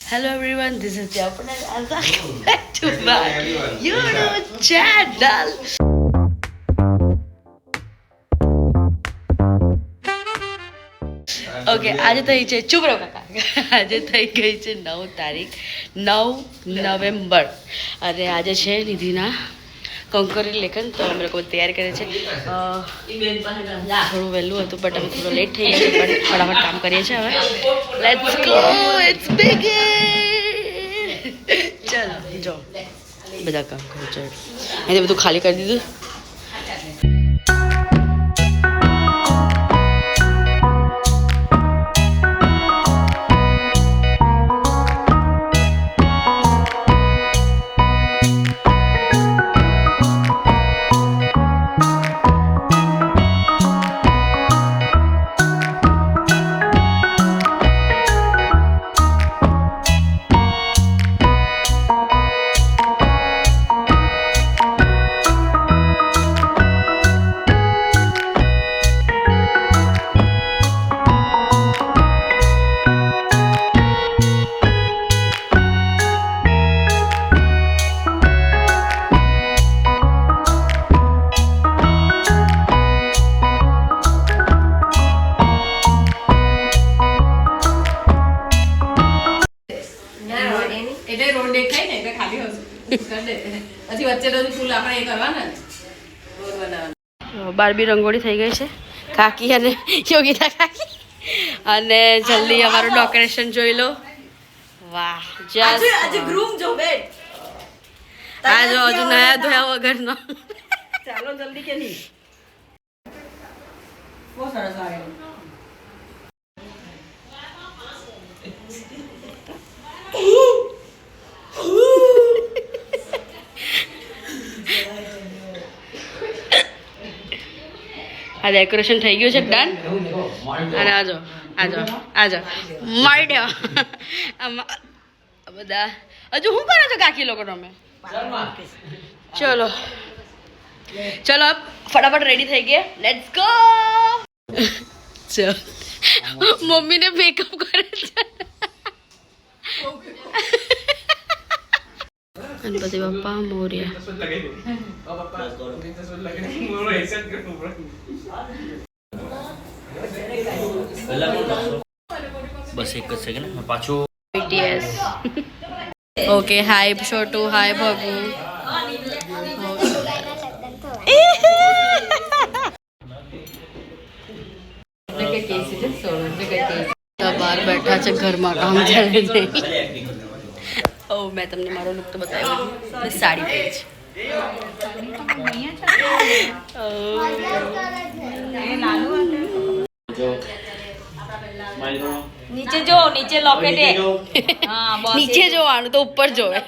Hello everyone, this is Japana and welcome back to my YouTube channel. Okay આજે થઈ છે ચૂપ રહો કાકા આજે થઈ ગઈ છે 9 તારીખ 9 નવેમ્બર અને આજે છે નિધિના કંકોત્રી લેખન તો અમે લોકો તૈયાર કરે છે થોડું વહેલું હતું બટ અમે થોડું લેટ થઈ ગયા છે પણ ફટાફટ કામ કરીએ છીએ હવે લેટ્સ ગો ઇટ્સ બિગિન ચાલો જો બધા કામ કરો છો એને બધું ખાલી કરી દીધું બારબી રંગોળી થઈ ગઈ છે કાકી અને યોગિતા કાકી અને જલ્દી અમારું ડેકોરેશન જોઈ લો વાહ આજે ગ્રૂમ જો બેટ આ જો હજુ નયા ધોયા વગરનો ચાલો જલ્દી કે નહીં બહુ સરસ લાગે આ ડેકોરેશન થઈ ગયું છે ડન અને આજો આજો આજો મારી દેવા બધા હજુ શું કરો છો કાકી લોકો તમે ચલો ચલો ફટાફટ રેડી થઈ ગયા લેટ્સ ગો ચલ મમ્મીને મેકઅપ કરે છે ગણપતિ બાપા મોર્યા બસ એક જ સેકન્ડ પાછું BTS ઓકે હાય છોટુ હાય ભગુ બહાર બેઠા છે ઘરમાં કામ ચાલે છે ઓ મેં તમને મારો લુક તો બતાવ્યો મેં સાડી પહેરી છે નીચે જો નીચે લોકેટ હા બસ નીચે જોવાનું તો ઉપર જોવે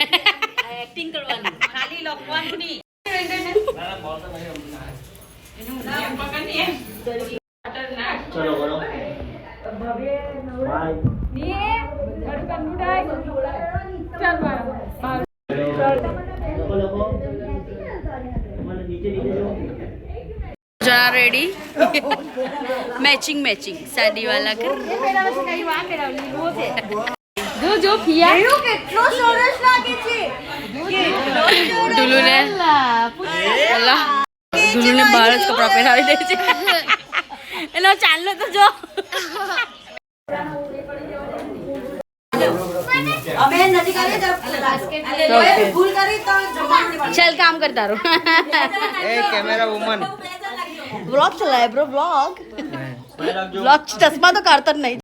એક્ટિંગ કરવાની ખાલી લખવાનું નહીં ચલો બોલો જરા રેડી મેચિંગ મેચિંગ સાડી વાલા કર જો જો ફિયા કેટલો સરસ લાગે છે ડુલુને અલ્લાહ ડુલુને બહાર જ કપડાં પહેરાવી દે છે એનો ચાંદલો તો જો અમે નથી કરી તો ભૂલ કરી તો જમવાનું ચલ કામ કરતા રહો ए कैमरा वुमन વ્લોગ ચલાય બ્રો વ્લોગ ચશ્મા તો કાઢતા જ નહીં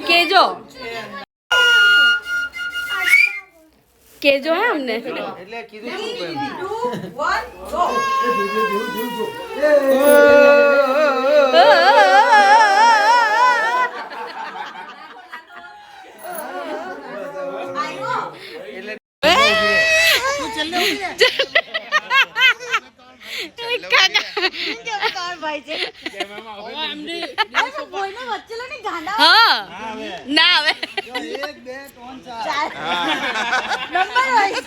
કેજો કેજો હે અમને એટલે કીધું શું 2 1 ગો હા ના આવે 1 2 3 4 નંબર વાઇઝ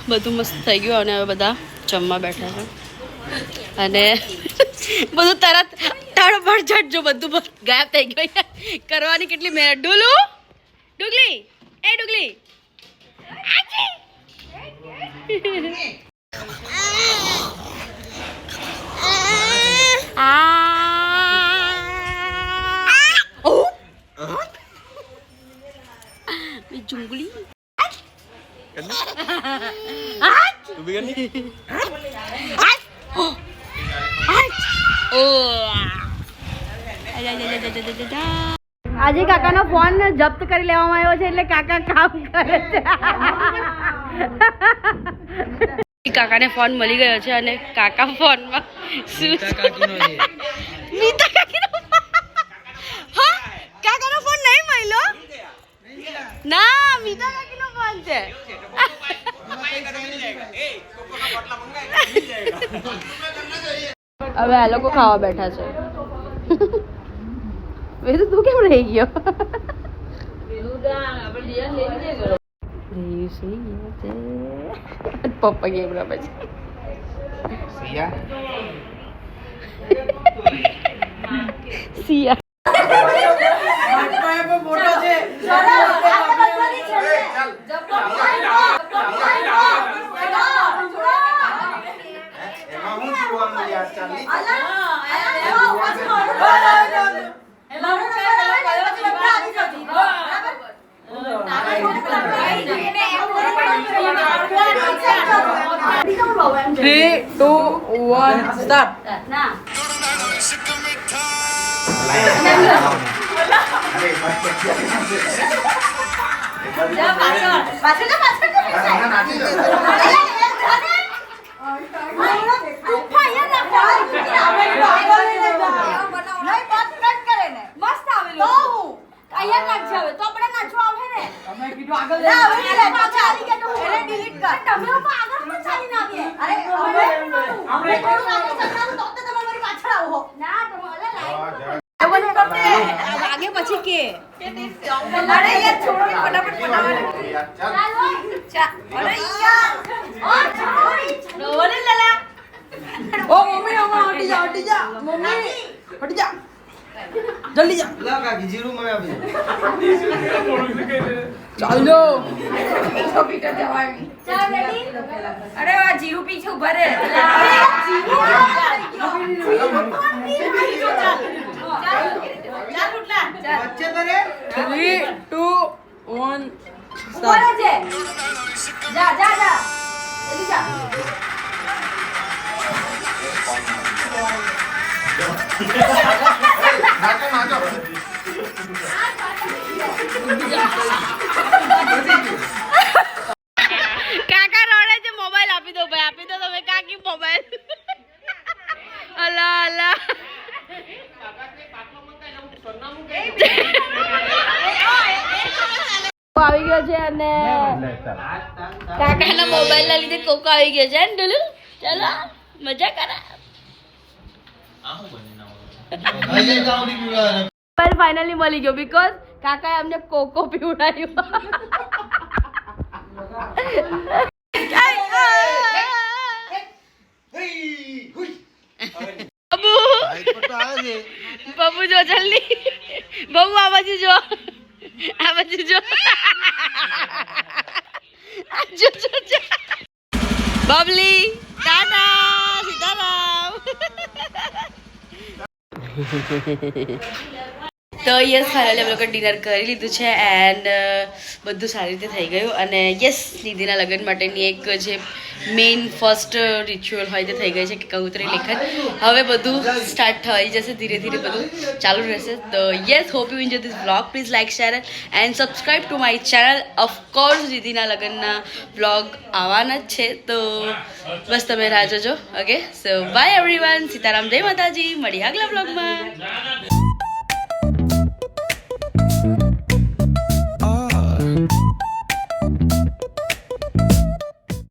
બધું મસ્ત થઈ ગયું અને હવે બધા જમવા બેઠા છે અને બધું તરત તડબડ ઝટ જો બધું ગાયબ થઈ ગયું કરવાની કેટલી મહેનત ડુગલી એ ડુગલી જુંગલી આજે કાકાનો ફોન જપ્ત કરી લેવામાં આવ્યો છે એટલે કાકા કામ કરે છે કાકાને ફોન મળી ગયો છે અને કાકા ફોનમાં શું મીતા કાકીનો હા કાકાનો ફોન નહીં મળ્યો ના મીતા કાકીનો ફોન છે હવે આ લોકો ખાવા બેઠા છે વેદુ તું કેમ રહી ગયો પપ્પા ગેમ રમે છે સિયા આગે પછી કે અરે યાર છોડો ફટાફટ અરે યાર ઓલે લલા ઓ મમ્મી હટી જા મમ્મી હટી જા જલ્દી જા લા કાકી જીરું મને આપી ચાલો ચાલ રેડી અરે આ જીરું પીછે ઉભા રે બચ્ચે તરે 3 2 1 ઉભા રહેજે જા જલ્દી જા કાકા રડે છે મોબાઈલ આપી દો ભાઈ આપી દો તમે કાકી મોબાઈલ અલા અલા આવી ગયો છે અને કાકાના મોબાઈલ ના લીધે કોકો આવી ગયો છે ને ડુલુ ચાલો મજા કરા મોબાઈલ ફાઇનલી મળી ગયો બીકોઝ કાકાએ અમને કોકો પીવડાવ્યું બબુ જો જલ્દી બબુ આ બાજુ જો બબલી ટાટા સીતારામ તો યસ ફાઇનલી અમે લોકો ડિનર કરી લીધું છે એન્ડ બધું સારી રીતે થઈ ગયું અને યસ દીદીના લગ્ન માટેની એક જે મેઇન ફર્સ્ટ રિચ્યુઅલ હોય તે થઈ ગઈ છે કે કબૂતરી લેખન હવે બધું સ્ટાર્ટ થઈ જશે ધીરે ધીરે બધું ચાલુ રહેશે તો yes hope you enjoy this vlog please like share and subscribe to my channel of course દીદીના લગ્નના વ્લોગ આવવાના જ છે તો બસ તમે રાહ જોજો okay so bye everyone Sitaram જય માતાજી મળી આગલા વ્લોગમાં